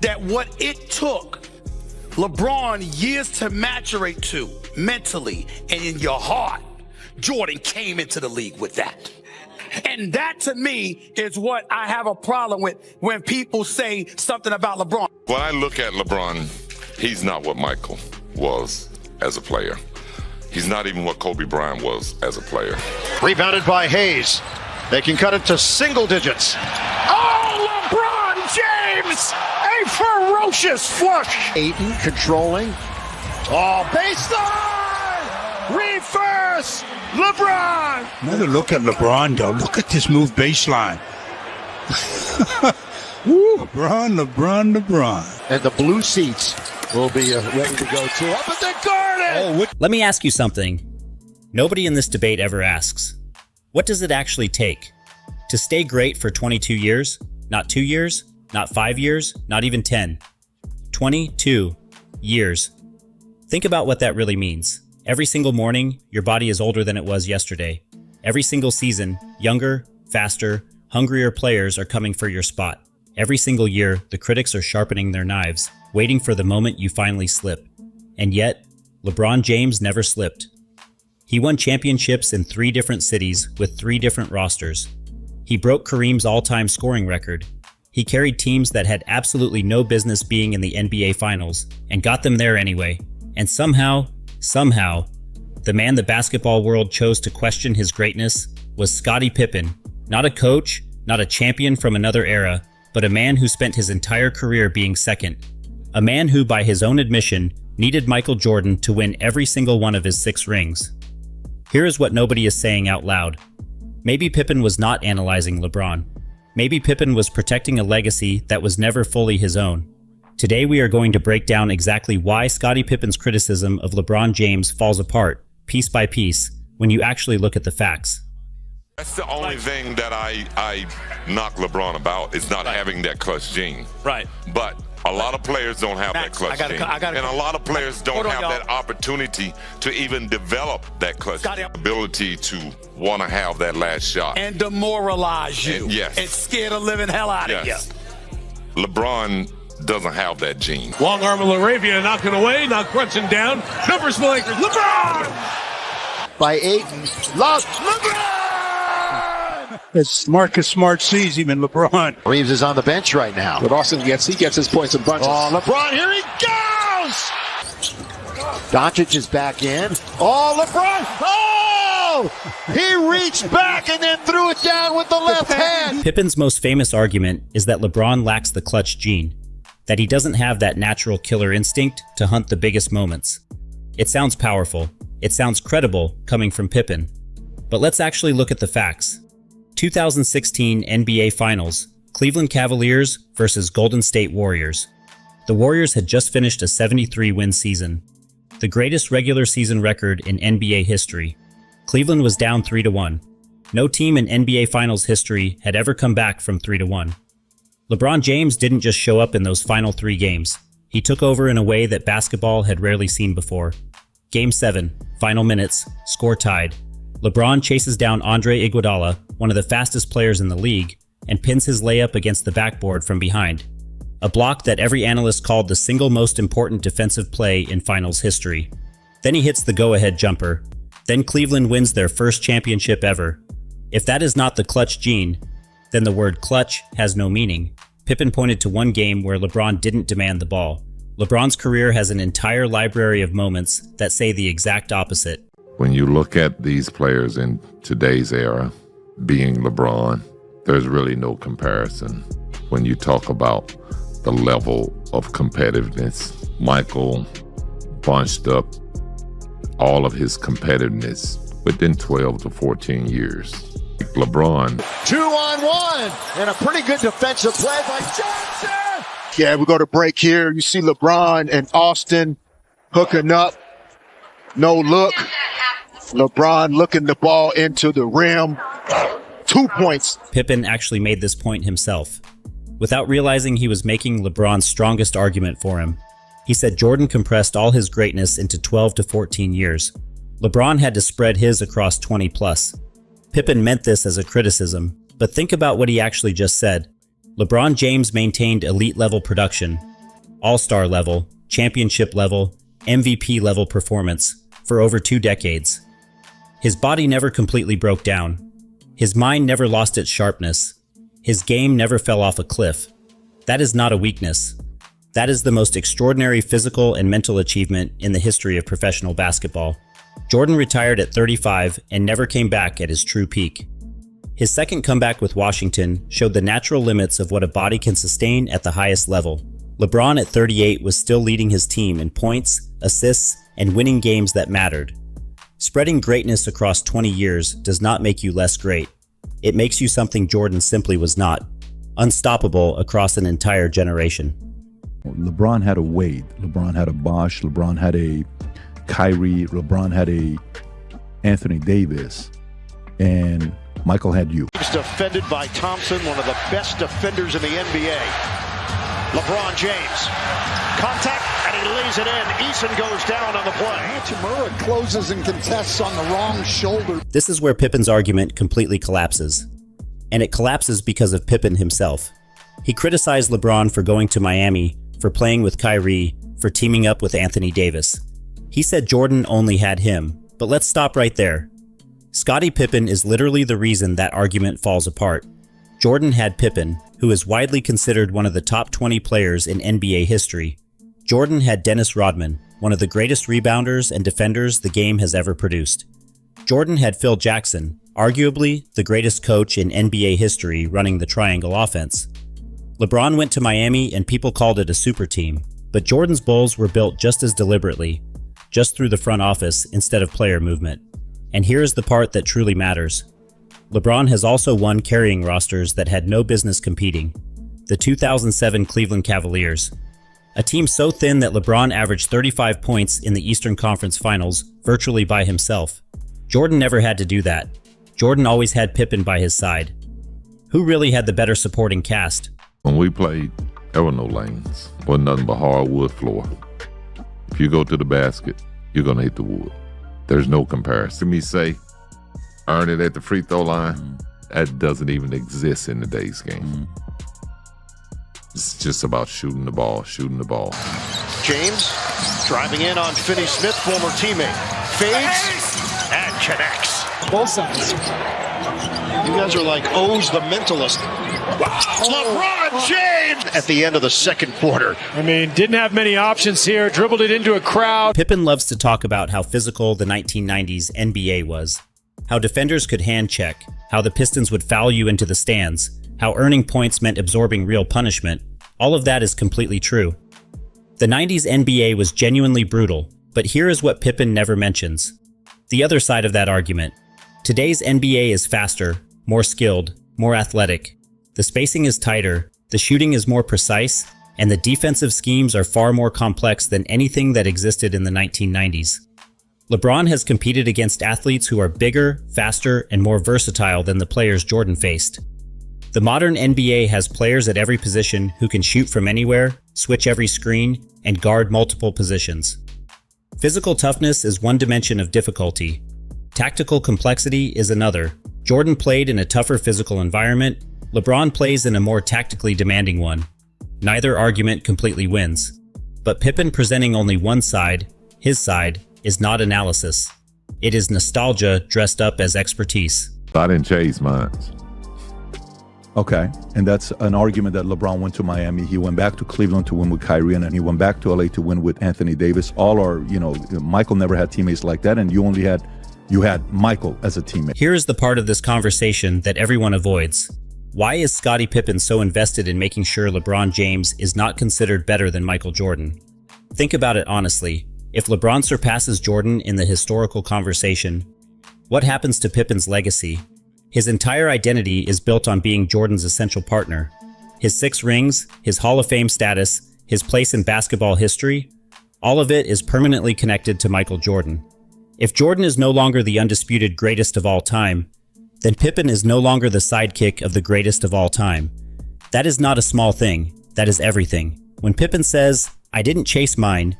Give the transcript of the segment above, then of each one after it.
that what it took LeBron years to maturate to mentally and in your heart, Jordan came into the league with that. And that to me is what I have a problem with when people say something about LeBron. When I look at LeBron, he's not what Michael was as a player. He's not even what Kobe Bryant was as a player. Rebounded by Hayes. They can cut it to single digits. Oh, LeBron James! A ferocious flush. Ayton controlling. Oh, baseline! Reverse! LeBron! Another look at LeBron, though. Look at this move baseline. Woo, LeBron. And the blue seats will be ready to go to up at the Garden. Let me ask you something. Nobody in this debate ever asks, what does it actually take to stay great for 22 years? Not 2 years, not 5 years, not even 10. 22 years. Think about what that really means. Every single morning, your body is older than it was yesterday. Every single season, younger, faster, hungrier players are coming for your spot. Every single year, the critics are sharpening their knives, waiting for the moment you finally slip. And yet, LeBron James never slipped. He won championships in 3 different cities with 3 different rosters. He broke Kareem's all-time scoring record. He carried teams that had absolutely no business being in the NBA Finals and got them there anyway. And somehow, the man the basketball world chose to question his greatness was Scottie Pippen. Not a coach, not a champion from another era, but a man who spent his entire career being second. A man who, by his own admission, needed Michael Jordan to win every single one of his 6 rings. Here is what nobody is saying out loud. Maybe Pippen was not analyzing LeBron. Maybe Pippen was protecting a legacy that was never fully his own. Today we are going to break down exactly why Scottie Pippen's criticism of LeBron James falls apart, piece by piece, when you actually look at the facts. That's the only thing that I knock LeBron about is not having that clutch gene. Right. But a lot of players don't have that clutch gene. And a lot of players don't have that opportunity to even develop that clutch ability to want to have that last shot. And demoralize you. Yes. And scare the living hell out of you. LeBron doesn't have that gene. Long arm of LaRavia knocking away, not crunching down. Numbers for Lakers. LeBron! By Ayton. LeBron! As Marcus Smart sees him in LeBron. Reeves is on the bench right now. But Austin gets his points in bunches. Oh, LeBron, here he goes! Doncic is back in. Oh, LeBron! Oh! He reached back and then threw it down with the left hand. Pippen's most famous argument is that LeBron lacks the clutch gene, that he doesn't have that natural killer instinct to hunt the biggest moments. It sounds powerful. It sounds credible coming from Pippen. But let's actually look at the facts. 2016 NBA Finals, Cleveland Cavaliers versus Golden State Warriors. The Warriors had just finished a 73-win season, the greatest regular season record in NBA history. Cleveland was down 3-1. No team in NBA Finals history had ever come back from 3-1. LeBron James didn't just show up in those final 3 games. He took over in a way that basketball had rarely seen before. Game 7, final minutes, score tied. LeBron chases down Andre Iguodala, one of the fastest players in the league, and pins his layup against the backboard from behind. A block that every analyst called the single most important defensive play in finals history. Then he hits the go-ahead jumper. Then Cleveland wins their first championship ever. If that is not the clutch gene, then the word clutch has no meaning. Pippen pointed to one game where LeBron didn't demand the ball. LeBron's career has an entire library of moments that say the exact opposite. When you look at these players in today's era, being LeBron, there's really no comparison. When you talk about the level of competitiveness, Michael bunched up all of his competitiveness within 12 to 14 years. LeBron. 2-on-1 and a pretty good defensive play by Johnson. Yeah, we go to break here. You see LeBron and Austin hooking up. No look. LeBron looking the ball into the rim. 2 points. Pippen actually made this point himself, without realizing he was making LeBron's strongest argument for him. He said Jordan compressed all his greatness into 12 to 14 years. LeBron had to spread his across 20 plus. Pippen meant this as a criticism, but think about what he actually just said. LeBron James maintained elite-level production, all-star level, championship level, MVP level performance for over 2 decades. His body never completely broke down. His mind never lost its sharpness. His game never fell off a cliff. That is not a weakness. That is the most extraordinary physical and mental achievement in the history of professional basketball. Jordan retired at 35 and never came back at his true peak. His second comeback with Washington showed the natural limits of what a body can sustain at the highest level. LeBron at 38 was still leading his team in points, assists, and winning games that mattered. Spreading greatness across 20 years does not make you less great. It makes you something Jordan simply was not. Unstoppable across an entire generation. LeBron had a Wade, LeBron had a Bosh, LeBron had a Kyrie, LeBron had a Anthony Davis, and Michael had you. He's defended by Thompson, one of the best defenders in the NBA. LeBron James, contact, and he lays it in. Eason goes down on the play. Hachimura closes and contests on the wrong shoulder. This is where Pippen's argument completely collapses. And it collapses because of Pippen himself. He criticized LeBron for going to Miami, for playing with Kyrie, for teaming up with Anthony Davis. He said Jordan only had him, but let's stop right there. Scottie Pippen is literally the reason that argument falls apart. Jordan had Pippen, who is widely considered one of the top 20 players in NBA history. Jordan had Dennis Rodman, one of the greatest rebounders and defenders the game has ever produced. Jordan had Phil Jackson, arguably the greatest coach in NBA history running the triangle offense. LeBron went to Miami and people called it a super team, but Jordan's Bulls were built just as deliberately, just through the front office instead of player movement. And here is the part that truly matters. LeBron has also won carrying rosters that had no business competing. The 2007 Cleveland Cavaliers. A team so thin that LeBron averaged 35 points in the Eastern Conference Finals virtually by himself. Jordan never had to do that. Jordan always had Pippen by his side. Who really had the better supporting cast? When we played, there were no lanes. Wasn't nothing but hardwood floor. If you go to the basket, you're going to hit the wood. There's no comparison. Me say, earn it at the free throw line, that doesn't even exist in today's game. It's just about shooting the ball, James driving in on Finney-Smith, former teammate. Fades and connects. Both sides. You guys are like O's the mentalist. LeBron James at the end of the second quarter. I mean, didn't have many options here, dribbled it into a crowd. Pippen loves to talk about how physical the 1990s NBA was, how defenders could hand check, how the Pistons would foul you into the stands, how earning points meant absorbing real punishment. All of that is completely true. The 90s NBA was genuinely brutal, but here is what Pippen never mentions. The other side of that argument. Today's NBA is faster, more skilled, more athletic. The spacing is tighter, the shooting is more precise, and the defensive schemes are far more complex than anything that existed in the 1990s. LeBron has competed against athletes who are bigger, faster, and more versatile than the players Jordan faced. The modern NBA has players at every position who can shoot from anywhere, switch every screen, and guard multiple positions. Physical toughness is one dimension of difficulty. Tactical complexity is another. Jordan played in a tougher physical environment. LeBron plays in a more tactically demanding one. Neither argument completely wins. But Pippen presenting only one side, his side, is not analysis. It is nostalgia dressed up as expertise. I didn't chase mine. Okay, and that's an argument that LeBron went to Miami. He went back to Cleveland to win with Kyrie, and then he went back to LA to win with Anthony Davis. All are, Michael never had teammates like that, and you had Michael as a teammate. Here is the part of this conversation that everyone avoids. Why is Scottie Pippen so invested in making sure LeBron James is not considered better than Michael Jordan? Think about it honestly. If LeBron surpasses Jordan in the historical conversation, what happens to Pippen's legacy? His entire identity is built on being Jordan's essential partner. His 6 rings, his Hall of Fame status, his place in basketball history, all of it is permanently connected to Michael Jordan. If Jordan is no longer the undisputed greatest of all time, then Pippen is no longer the sidekick of the greatest of all time. That is not a small thing, that is everything. When Pippen says, "I didn't chase mine,"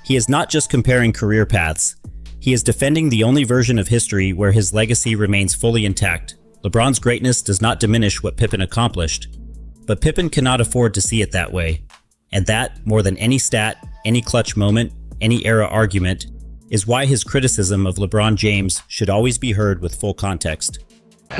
he is not just comparing career paths. He is defending the only version of history where his legacy remains fully intact. LeBron's greatness does not diminish what Pippen accomplished, but Pippen cannot afford to see it that way. And that, more than any stat, any clutch moment, any era argument, is why his criticism of LeBron James should always be heard with full context.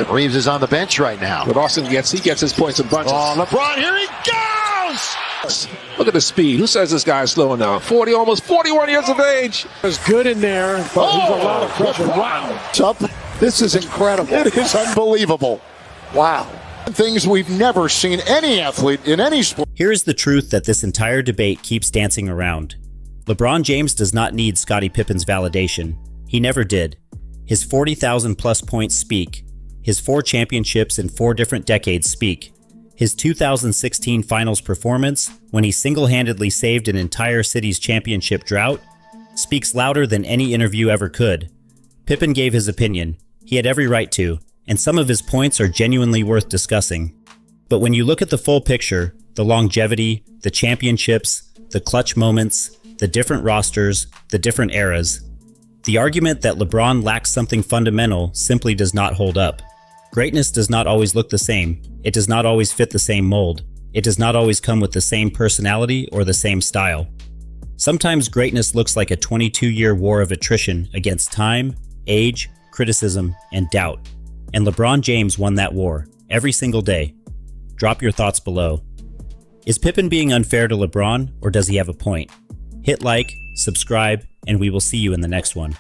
Reeves is on the bench right now. But Austin gets his points in bunches. Oh, LeBron, here he goes! Look at the speed. Who says this guy is slowing down? 40, almost 41 years of age. It's good in there, but he's a lot of pressure. Wow. This is incredible. It is unbelievable. Wow. Things we've never seen any athlete in any sport. Here is the truth that this entire debate keeps dancing around. LeBron James does not need Scottie Pippen's validation. He never did. His 40,000 plus points speak. His 4 championships in 4 different decades speak. His 2016 finals performance, when he single-handedly saved an entire city's championship drought, speaks louder than any interview ever could. Pippen gave his opinion. He had every right to, and some of his points are genuinely worth discussing. But when you look at the full picture, the longevity, the championships, the clutch moments, the different rosters, the different eras, the argument that LeBron lacks something fundamental simply does not hold up. Greatness does not always look the same. It does not always fit the same mold. It does not always come with the same personality or the same style. Sometimes greatness looks like a 22-year war of attrition against time, age, criticism, and doubt. And LeBron James won that war, every single day. Drop your thoughts below. Is Pippen being unfair to LeBron, or does he have a point? Hit like, subscribe, and we will see you in the next one.